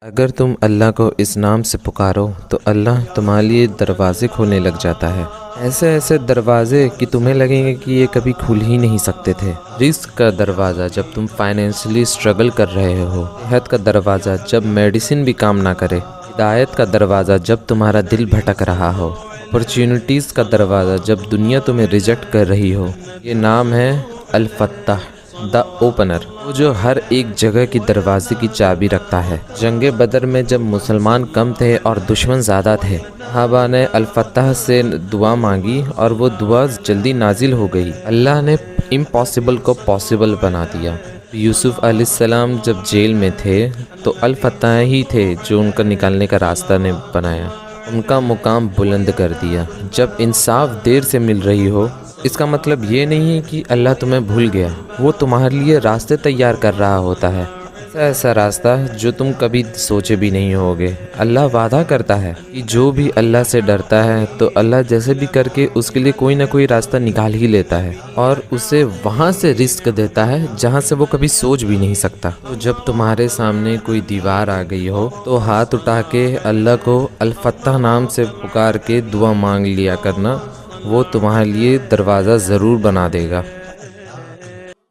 اگر تم اللہ کو اس نام سے پکارو تو اللہ تمہارے لیے دروازے کھولنے لگ جاتا ہے، ایسے ایسے دروازے کہ تمہیں لگیں گے کہ یہ کبھی کھل ہی نہیں سکتے تھے۔ رزق کا دروازہ جب تم فائنینشلی سٹرگل کر رہے ہو، صحت کا دروازہ جب میڈیسن بھی کام نہ کرے، ہدایت کا دروازہ جب تمہارا دل بھٹک رہا ہو، اپرچونٹیز کا دروازہ جب دنیا تمہیں ریجیکٹ کر رہی ہو۔ یہ نام ہے الفتاح، دا اوپنر، وہ جو ہر ایک جگہ کی دروازے کی چابی رکھتا ہے۔ جنگ بدر میں جب مسلمان کم تھے اور دشمن زیادہ تھے، صحابہ نے الفتاح سے دعا مانگی اور وہ دعا جلدی نازل ہو گئی۔ اللہ نے امپاسبل کو پاسبل بنا دیا۔ یوسف علیہ السلام جب جیل میں تھے تو الفتاح ہی تھے جو ان کا نکالنے کا راستہ نے بنایا، ان کا مقام بلند کر دیا۔ جب انصاف دیر سے مل رہی ہو، اس کا مطلب یہ نہیں ہے کہ اللہ تمہیں بھول گیا، وہ تمہارے لیے راستے تیار کر رہا ہوتا ہے، ایسا راستہ جو تم کبھی سوچے بھی نہیں ہوگے۔ اللہ وعدہ کرتا ہے کہ جو بھی اللہ سے ڈرتا ہے تو اللہ جیسے بھی کر کے اس کے لیے کوئی نہ کوئی راستہ نکال ہی لیتا ہے اور اسے وہاں سے رزق دیتا ہے جہاں سے وہ کبھی سوچ بھی نہیں سکتا۔ تو جب تمہارے سامنے کوئی دیوار آ گئی ہو تو ہاتھ اٹھا کے اللہ کو الفتاح نام سے پکار کے دعا مانگ لیا کرنا، وہ تمہارے لیے دروازہ ضرور بنا دے گا۔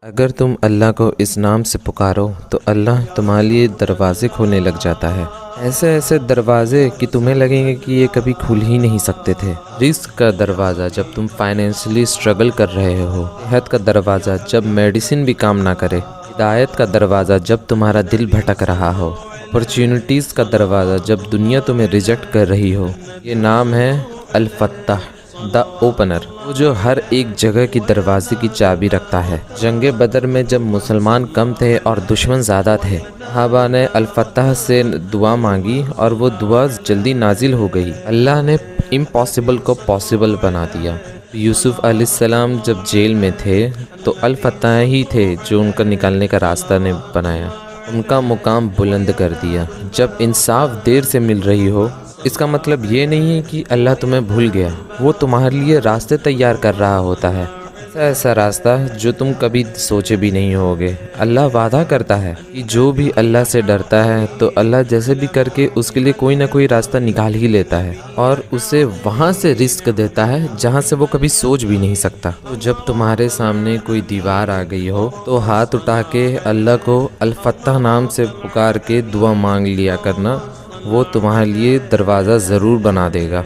اگر تم اللہ کو اس نام سے پکارو تو اللہ تمہارے لیے دروازے کھولنے لگ جاتا ہے، ایسے ایسے دروازے کہ تمہیں لگیں گے کہ یہ کبھی کھل ہی نہیں سکتے تھے۔ رزق کا دروازہ جب تم فائنینشلی سٹرگل کر رہے ہو، صحت کا دروازہ جب میڈیسن بھی کام نہ کرے، ہدایت کا دروازہ جب تمہارا دل بھٹک رہا ہو، اپرچونٹیز کا دروازہ جب دنیا تمہیں ریجیکٹ کر رہی ہو۔ یہ نام ہے الفتاح، دا اوپنر، وہ جو ہر ایک جگہ کی دروازے کی چابی رکھتا ہے۔ جنگ بدر میں جب مسلمان کم تھے اور دشمن زیادہ تھے، صحابہ نے الفتاح سے دعا مانگی اور وہ دعا جلدی نازل ہو گئی۔ اللہ نے امپاسبل کو پاسبل بنا دیا۔ یوسف علیہ السلام جب جیل میں تھے تو الفتاح ہی تھے جو ان کا نکالنے کا راستہ نے بنایا، ان کا مقام بلند کر دیا۔ جب انصاف دیر سے مل رہی ہو، اس کا مطلب یہ نہیں ہے کہ اللہ تمہیں بھول گیا، وہ تمہارے لیے راستے تیار کر رہا ہوتا ہے، ایسا راستہ جو تم کبھی سوچے بھی نہیں ہوگے۔ اللہ وعدہ کرتا ہے کہ جو بھی اللہ سے ڈرتا ہے تو اللہ جیسے بھی کر کے اس کے لیے کوئی نہ کوئی راستہ نکال ہی لیتا ہے اور اسے وہاں سے رزق دیتا ہے جہاں سے وہ کبھی سوچ بھی نہیں سکتا۔ تو جب تمہارے سامنے کوئی دیوار آ گئی ہو تو ہاتھ اٹھا کے اللہ کو الفتاح نام سے پکار کے دعا مانگ لیا کرنا، وہ تمہارے لیے دروازہ ضرور بنا دے گا۔